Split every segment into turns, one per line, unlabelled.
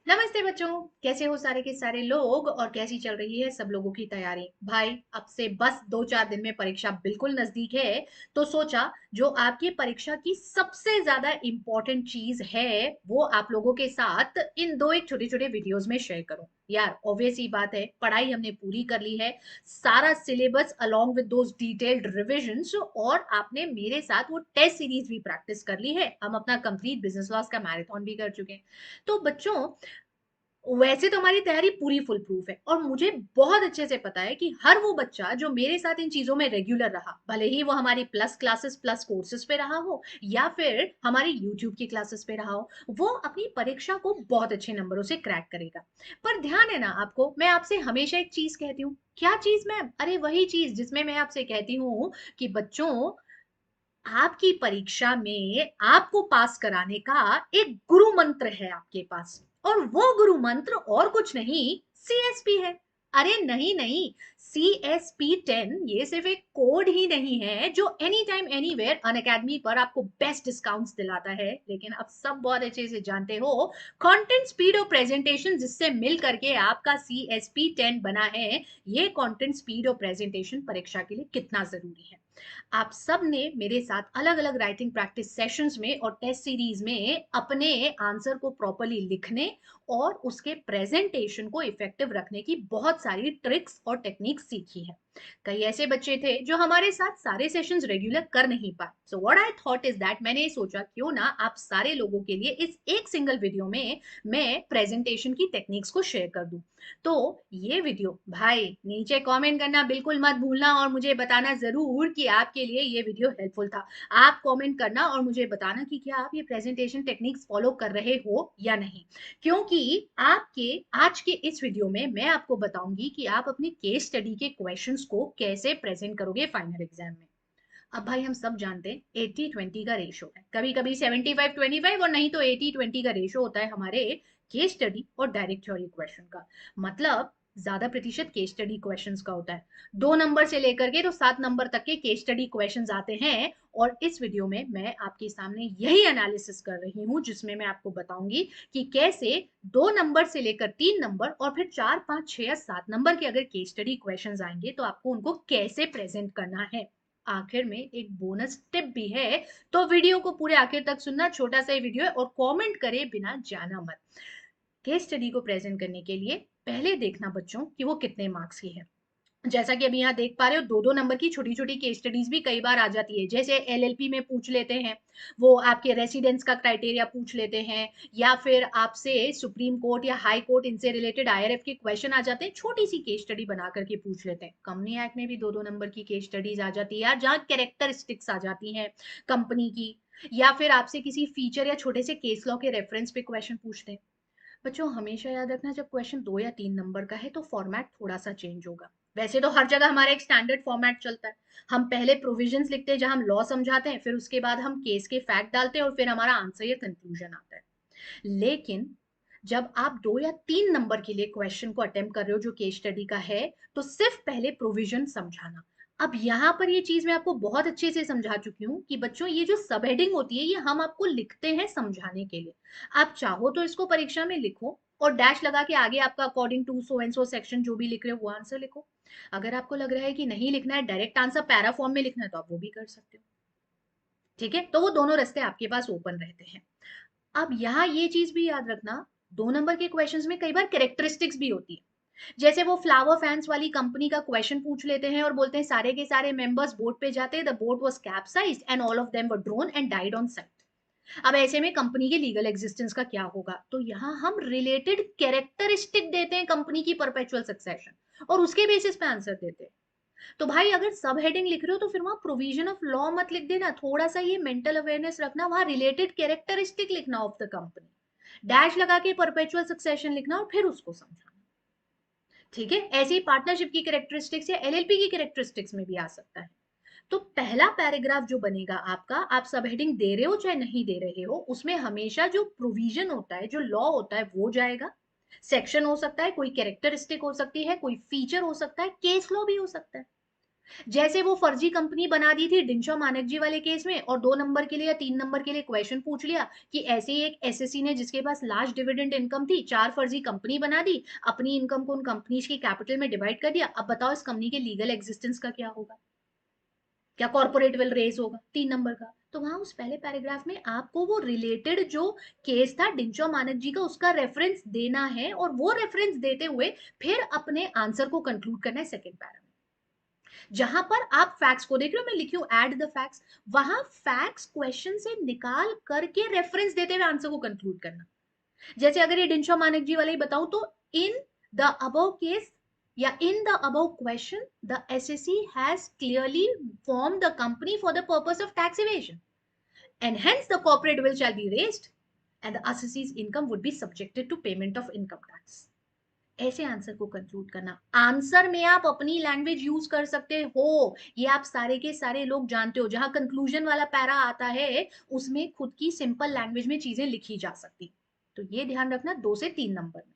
नमस्ते बच्चों। कैसे हो सारे के सारे लोग और कैसी चल रही है सब लोगों की तैयारी? भाई अब से बस 2-4 दिन में परीक्षा बिल्कुल नजदीक है। तो सोचा जो आपकी परीक्षा की सबसे ज्यादा इंपॉर्टेंट चीज है वो आप लोगों के साथ इन दो एक छोटे छोटे वीडियोस में शेयर करूं। यार ऑब्वियस ही बात है, पढ़ाई हमने पूरी कर ली है, सारा syllabus along with those detailed revisions, और आपने मेरे साथ वो टेस्ट सीरीज भी प्रैक्टिस कर ली है। हम अपना कंप्लीट बिजनेस लॉस का मैराथन भी कर चुके हैं। तो बच्चों, वैसे तो हमारी तैयारी पूरी फुल प्रूफ है और मुझे बहुत अच्छे से पता है कि हर वो बच्चा जो मेरे साथ इन चीजों में रेगुलर रहा, भले ही वो हमारी प्लस क्लासेस प्लस कोर्सेज पे रहा हो या फिर हमारी यूट्यूब की क्लासेस पे रहा हो, वो अपनी परीक्षा को बहुत अच्छे नंबरों से क्रैक करेगा। पर ध्यान है ना आपको, मैं आपसे हमेशा एक चीज कहती हूँ। क्या चीज मैम? अरे वही चीज जिसमें मैं आपसे कहती हूँ कि बच्चों, आपकी परीक्षा में आपको पास कराने का एक गुरु मंत्र है आपके पास, और वो गुरु मंत्र और कुछ नहीं, सीएसपी है। अरे नहीं नहीं, CSP10 ये सिर्फ एक कोड ही नहीं है जो एनी टाइम एनीवेयर अनअकैडमी पर आपको बेस्ट डिस्काउंट्स दिलाता है, लेकिन अब सब बहुत अच्छे से जानते हो कंटेंट स्पीड और प्रेजेंटेशन जिससे मिल करके आपका CSP10 बना है। ये कंटेंट स्पीड और प्रेजेंटेशन परीक्षा के लिए कितना जरूरी है। आप सब ने मेरे साथ अलग अलग राइटिंग प्रैक्टिस सेशंस में और टेस्ट सीरीज में अपने आंसर को प्रॉपरली लिखने और उसके प्रेजेंटेशन को इफेक्टिव रखने की बहुत सारी ट्रिक्स और टेक्निक्स सीखी है। कई ऐसे बच्चे थे जो हमारे साथ सारे सेशंस रेगुलर कर नहीं पाए। So what I thought is that, मैंने सोचा क्यों ना आप सारे लोगों के लिए इस एक सिंगल वीडियो में मैं प्रेजेंटेशन की टेक्निक्स को शेयर कर दूं। तो ये वीडियो भाई नीचे कमेंट करना बिल्कुल मत भूलना और मुझे बताना जरूर कि आपके लिए ये वीडियो हेल्पफुल था। आप कमेंट करना और मुझे बताना कि क्या आप ये प्रेजेंटेशन टेक्निक्स फॉलो कर रहे हो या नहीं, क्योंकि आपके आज के इस वीडियो में मैं आपको बताऊंगी कि आप अपनी केस स्टडी के क्वेश्चंस को कैसे प्रेजेंट करोगे फाइनल एग्जाम में। अब भाई हम सब जानते हैं 80-20 का रेशो है, कभी कभी 75-25 और नहीं तो 80-20 का रेशो होता है हमारे केस स्टडी और डायरेक्ट थ्योरी क्वेश्चन का। मतलब ज्यादा प्रतिशत केस स्टडी क्वेश्चंस का होता है। 2 नंबर से लेकर के तो 7 नंबर तक के केस स्टडी क्वेश्चंस आते हैं, और इस वीडियो में मैं आपके सामने यही एनालिसिस कर रही हूँ जिसमें मैं आपको बताऊंगी कि कैसे 2 नंबर से लेकर 3 नंबर और फिर 4, 5, 6 या 7 नंबर के अगर केस स्टडी क्वेश्चंस आएंगे तो आपको उनको कैसे प्रेजेंट करना है। आखिर में एक बोनस टिप भी है, तो वीडियो को पूरे आखिर तक सुनना। छोटा सा ही वीडियो है और कमेंट करे बिना जाना मत। केस स्टडी को प्रेजेंट करने के लिए पहले देखना बच्चों कि वो कितने मार्क्स की है। जैसा कि अभी यहाँ देख पा रहे हो, 2-2 नंबर की छोटी छोटी केस स्टडीज भी कई बार आ जाती है, जैसे LLP में पूछ लेते हैं, वो आपके रेसिडेंस का क्राइटेरिया पूछ लेते हैं, या फिर आपसे सुप्रीम कोर्ट या हाई कोर्ट इनसे रिलेटेड IRF के क्वेश्चन आ जाते हैं, छोटी सी केस स्टडी बना करके पूछ लेते हैं। कंपनी एक्ट में भी 2-2 नंबर की केस स्टडीज आ जाती है यार, जहाँ कैरेक्टरिस्टिक्स आ जाती हैं कंपनी की, या फिर आपसे किसी फीचर या छोटे से केस लॉ के रेफरेंस पे क्वेश्चन पूछते हैं। बच्चों हमेशा याद रखना, जब क्वेश्चन 2 या 3 नंबर का है तो फॉर्मेट थोड़ा सा चेंज होगा। वैसे तो हर जगह हमारा एक स्टैंडर्ड फॉर्मेट चलता है। हम पहले प्रोविजंस लिखते हैं जहां हम लॉ समझाते हैं, फिर उसके बाद हम केस के फैक्ट डालते हैं और फिर हमारा आंसर या कंक्लूजन आता है। लेकिन जब आप 2 या 3 नंबर के लिए क्वेश्चन को अटेम्प्ट कर रहे हो जो केस स्टडी का है, तो सिर्फ पहले प्रोविजन समझाना। अब यहाँ पर ये चीज मैं आपको बहुत अच्छे से समझा चुकी हूँ कि बच्चों ये जो सब हेडिंग होती है ये हम आपको लिखते हैं समझाने के लिए। आप चाहो तो इसको परीक्षा में लिखो और डैश लगा के आगे आपका according to so and so section जो भी लिख रहे हो वो आंसर लिखो। अगर आपको लग रहा है कि नहीं लिखना है, डायरेक्ट आंसर पैरा फॉर्म में लिखना है, तो आप वो भी कर सकते हो। ठीक है, तो वो दोनों रास्ते आपके पास ओपन रहते हैं। अब यहाँ ये चीज भी याद रखना, 2 नंबर के क्वेश्चंस में कई बार कैरेक्टरिस्टिक्स भी होती है। जैसे वो फ्लावर फैंस वाली कंपनी का क्वेश्चन पूछ लेते हैं और बोलते हैं सारे के सारे मेंबर्स बोट पे जाते, the boat was capsized and all of them were drowned and died on site. अब ऐसे में कंपनी के लीगल एग्जिस्टेंस का क्या होगा? तो यहाँ हम रिलेटेड कैरेक्टरिस्टिक देते हैं कंपनी की परपेचुअल सक्सेशन और उसके बेसिस पे आंसर देते हैं। तो भाई अगर सब हेडिंग लिख रहे हो तो फिर वहां प्रोविजन ऑफ लॉ मत लिख देना, थोड़ा सा ये मेंटल अवेयरनेस रखना, वहां रिलेटेड कैरेक्टरिस्टिक लिखना ऑफ द कंपनी, डैश लगा के परपेचुअल सक्सेशन लिखना और फिर उसको समझाना। ठीक है, ऐसे ही पार्टनरशिप की कैरेक्टरिस्टिक्स या LLP की कैरेक्टरिस्टिक्स में भी आ सकता है। तो पहला पैराग्राफ जो बनेगा आपका, आप सब हेडिंग दे रहे हो चाहे नहीं दे रहे हो, उसमें हमेशा जो प्रोविजन होता है, जो लॉ होता है वो जाएगा। सेक्शन हो सकता है, कोई कैरेक्टरिस्टिक हो सकती है, कोई फीचर हो सकता है, केस लॉ भी हो सकता है। जैसे वो फर्जी कंपनी बना दी थी डिंशा मानेक जी वाले केस में, और 2 नंबर के लिए या 3 नंबर के लिए क्वेश्चन पूछ लिया कि ऐसे ही एक एसएससी ने जिसके पास लार्ज डिविडेंड इनकम थी 4 फर्जी कंपनी बना दी, अपनी इनकम को उन कंपनीज की कैपिटल में डिवाइड कर दिया, अब बताओ इस कंपनी के लीगल एग्जिस्टेंस का क्या होगा, क्या कॉर्पोरेट विल रेज होगा 3 नंबर का। तो वहां उस पहले पैराग्राफ में आपको वो रिलेटेड जो केस था डिंचो मानक जी का उसका रेफरेंस देना है, और वो रेफरेंस देते हुए फिर अपने आंसर को कंक्लूड करना है सेकंड पैरा में। जहां पर आप फैक्ट्स को देख रहे हो, मैं लिखी हूं ऐड द फैक्ट्स, वहां फैक्ट्स क्वेश्चन से निकाल करके रेफरेंस देते हुए आंसर को कंक्लूड करना। जैसे अगर ये डिंशा मानक जी वाला ही बताऊं तो इन द अबव केस या in the above question the SSC has clearly formed the company for the purpose of tax evasion and hence the corporate will shall be raised and the assessee's income would be subjected to payment of income tax। ऐसे answer को conclude करना। Answer में आप अपनी language use कर सकते हो, ये आप सारे के सारे लोग जानते हो। जहां कंक्लूजन वाला पैरा आता है उसमें खुद की सिंपल लैंग्वेज में चीजें लिखी जा सकती, तो ये ध्यान रखना 2 से 3 नंबर में।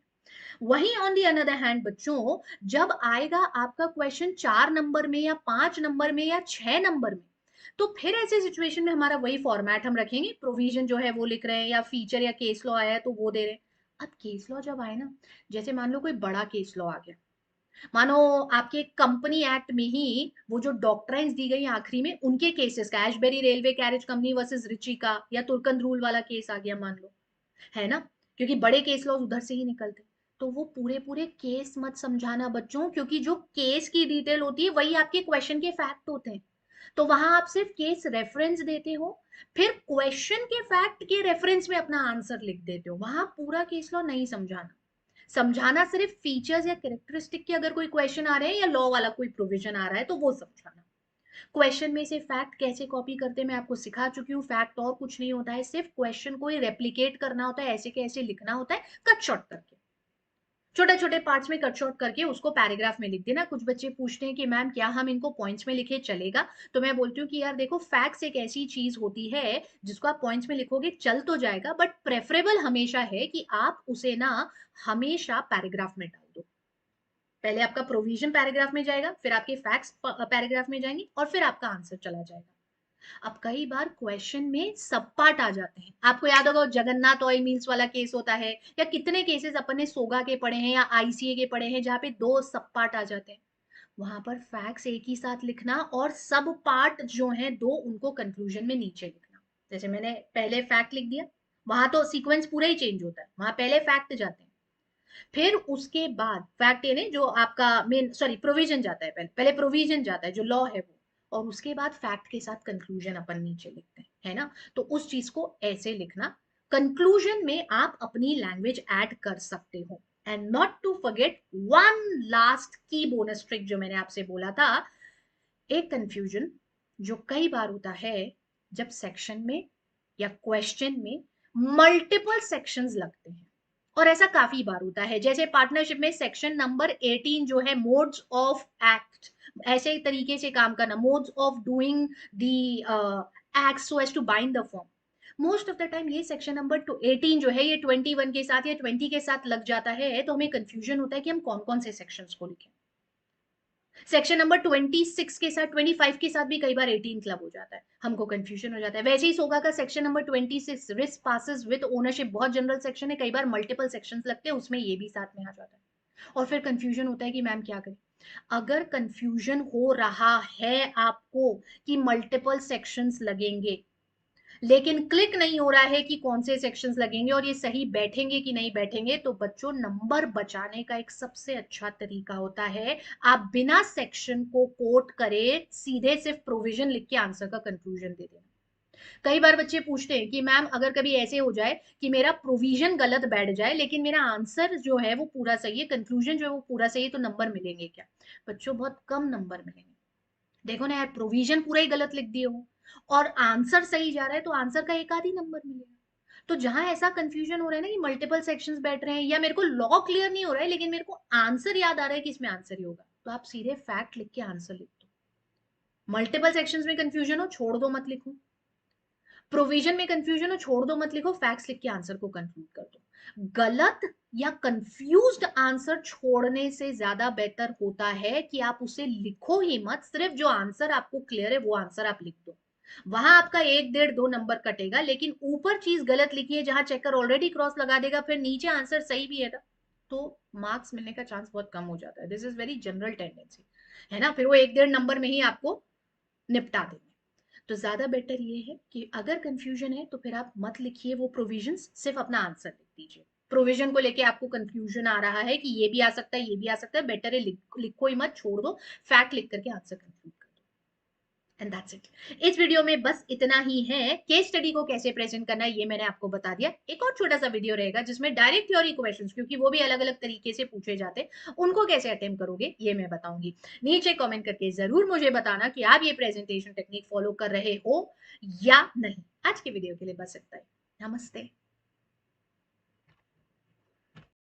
वहीं ऑन दी अनदर हैंड बच्चों, जब आएगा आपका क्वेश्चन 4 नंबर में या 5 नंबर में या 6 नंबर में, तो फिर ऐसे सिचुएशन में हमारा वही फॉर्मेट हम रखेंगे, प्रोविजन जो है वो लिख रहे हैं या फीचर या केस लॉ आया है तो वो दे रहे हैं। अब केस लॉ जब आए ना, जैसे मान लो कोई बड़ा केस लॉ आ गया, मानो आपके कंपनी एक्ट में ही वो जो डॉक्ट्राइंस दी गई आखिरी में उनके केसेस का, Ashbury railway carriage company versus Riche का या तुर्कन रूल वाला केस आ गया मान लो, है ना, क्योंकि बड़े केस लॉ उधर से ही निकलते। तो वो पूरे पूरे केस मत समझाना बच्चों, क्योंकि जो केस की डिटेल होती है वही आपके क्वेश्चन के फैक्ट होते हैं। तो वहां आप सिर्फ केस रेफरेंस देते हो, फिर क्वेश्चन के फैक्ट के रेफरेंस में अपना आंसर लिख देते हो, वहां पूरा केस लॉ नहीं समझाना। समझाना सिर्फ फीचर्स या कैरेक्टरिस्टिक के अगर कोई क्वेश्चन आ रहे हैं या लॉ वाला कोई प्रोविजन आ रहा है तो वो समझाना। क्वेश्चन में से फैक्ट कैसे कॉपी करते हैं मैं आपको सिखा चुकी हूँ। फैक्ट और कुछ नहीं होता है, सिर्फ क्वेश्चन को ही रेप्लिकेट करना होता है, ऐसे कैसे लिखना होता है, कट शॉर्ट करके, छोटे छोटे पार्ट्स में कट शॉर्ट करके उसको पैराग्राफ में लिख देना। कुछ बच्चे पूछते हैं कि मैम क्या हम इनको पॉइंट्स में लिखे चलेगा, तो मैं बोलती हूँ कि यार देखो, फैक्ट्स एक ऐसी चीज होती है जिसको आप पॉइंट्स में लिखोगे चल तो जाएगा, बट प्रेफरेबल हमेशा है कि आप उसे ना हमेशा पैराग्राफ में डाल दो। पहले आपका प्रोविजन पैराग्राफ में जाएगा, फिर आपके फैक्ट्स पैराग्राफ में जाएंगे, और फिर आपका आंसर चला जाएगा। अब कई बार क्वेश्चन में सब पार्ट आ जाते हैं, आपको याद होगा जगन्नाथ ऑयल मिल्स वाला केस होता है, या कितने केसेस अपन ने सोगा के पढ़े हैं या आईसीए के पढ़े हैं जहां पे 2 सब पार्ट आ जाते हैं। वहां पर फैक्ट्स एक ही साथ लिखना और सब पार्ट जो है दो उनको कंक्लूजन में नीचे लिखना। जैसे मैंने पहले फैक्ट लिख दिया, वहां तो सीक्वेंस पूरा ही चेंज होता है, वहां पहले फैक्ट जाते हैं, फिर उसके बाद फैक्ट यानी जो आपका मेन सॉरी प्रोविजन जाता है, पहले पहले प्रोविजन जाता है जो लॉ है वो, और उसके बाद फैक्ट के साथ कंक्लूजन अपन नीचे लिखते हैं, है ना। तो उस चीज को ऐसे लिखना। कंक्लूजन में आप अपनी लैंग्वेज ऐड कर सकते हो। And not to forget one last की बोनस ट्रिक जो मैंने आपसे बोला था, एक कंफ्यूजन जो कई बार होता है जब सेक्शन में या क्वेश्चन में मल्टीपल सेक्शंस लगते हैं, और ऐसा काफी बार होता है। जैसे पार्टनरशिप में सेक्शन नंबर 18 जो है मोड्स ऑफ एक्ट, ऐसे तरीके से काम करना, modes of doing the act so as to bind the form. Most of the time ये सेक्शन नंबर 18 जो है ये 21 के साथ या 20 के साथ लग जाता है, तो हमें कंफ्यूजन होता है कि हम कौन कौन से सेक्शंस को लिखें। सेक्शन नंबर 26 के साथ 25 के साथ भी कई बार 18 क्लब हो जाता है, हमको कंफ्यूजन हो जाता है। वैसे ही सोगा का section number 26 risk passes with ownership बहुत जनरल सेक्शन है, कई बार मल्टीपल सेक्शंस लगते हैं, उसमें ये भी साथ में आ जाता है, और फिर कंफ्यूजन होता है कि मैम क्या करें। अगर कंफ्यूजन हो रहा है आपको कि मल्टीपल सेक्शंस लगेंगे, लेकिन क्लिक नहीं हो रहा है कि कौन से सेक्शंस लगेंगे और ये सही बैठेंगे कि नहीं बैठेंगे, तो बच्चों नंबर बचाने का एक सबसे अच्छा तरीका होता है, आप बिना सेक्शन को कोट करे सीधे सिर्फ प्रोविजन लिख के आंसर का कंक्लूजन दे देना। कई बार बच्चे पूछते हैं कि मैम अगर कभी ऐसे हो जाए कि मेरा प्रोविजन गलत बैठ जाए लेकिन मेरा आंसर जो है वो पूरा सही है, कंक्लूजन जो है वो पूरा सही है, तो नंबर मिलेंगे क्या? बच्चों बहुत कम नंबर मिलेंगे। देखो ना यार, प्रोविजन पूरा ही गलत लिख दिए हो और आंसर सही जा रहा है, तो आंसर का एक आध ही नंबर मिलेगा। तो जहां ऐसा कंफ्यूजन हो रहा है ना कि मल्टीपल सेक्शंस बैठ रहे हैं या मेरे को लॉ क्लियर नहीं हो रहा है लेकिन मेरे को आंसर याद आ रहा है कि इसमें आंसर ही होगा, तो आप सीधे फैक्ट लिख के आंसर लिख दो। मल्टीपल सेक्शंस में कंफ्यूजन हो छोड़ दो मत लिखो, प्रोविजन में कंफ्यूजन हो छोड़ दो मत लिखो, फैक्ट्स लिख के आंसर को कंक्लूड कर दो। गलत या कंफ्यूज्ड आंसर छोड़ने से ज्यादा बेटर होता है कि आप उसे लिखो ही मत, सिर्फ जो आंसर आपको क्लियर है वो आंसर आप लिख दो। वहां आपका 1, 1.5, 2 नंबर कटेगा, लेकिन ऊपर चीज गलत लिखी है जहां चेकर ऑलरेडी क्रॉस लगा देगा, फिर नीचे आंसर सही भी है ना, तो मार्क्स मिलने का चांस बहुत कम हो जाता है। This is very general tendency, है ना। फिर वो 1, 1.5 नंबर में ही आपको निपटा देंगे। तो ज्यादा बेटर ये है कि अगर कंफ्यूजन है तो फिर आप मत लिखिए वो प्रोविजंस, सिर्फ अपना आंसर लिख दीजिए। प्रोविजन को लेके आपको कंफ्यूजन आ रहा है कि ये भी आ सकता है ये भी आ सकता है, बेटर है लिखो ही मत, छोड़ दो, फैक्ट लिख करके आंसर कंक्लूड कर दो। And that's it. इस वीडियो में बस इतना ही है। केस स्टडी को कैसे प्रेजेंट करना है ये मैंने आपको बता दिया। एक और छोटा सा वीडियो रहेगा जिसमें डायरेक्ट थ्योरी क्वेश्चंस, क्योंकि वो भी अलग अलग तरीके से पूछे जाते हैं, उनको कैसे अटेम्प्ट करोगे ये मैं बताऊंगी। नीचे कमेंट करके जरूर मुझे बताना कि आप ये प्रेजेंटेशन टेक्निक फॉलो कर रहे हो या नहीं। आज के वीडियो के लिए बस इतना ही। नमस्ते।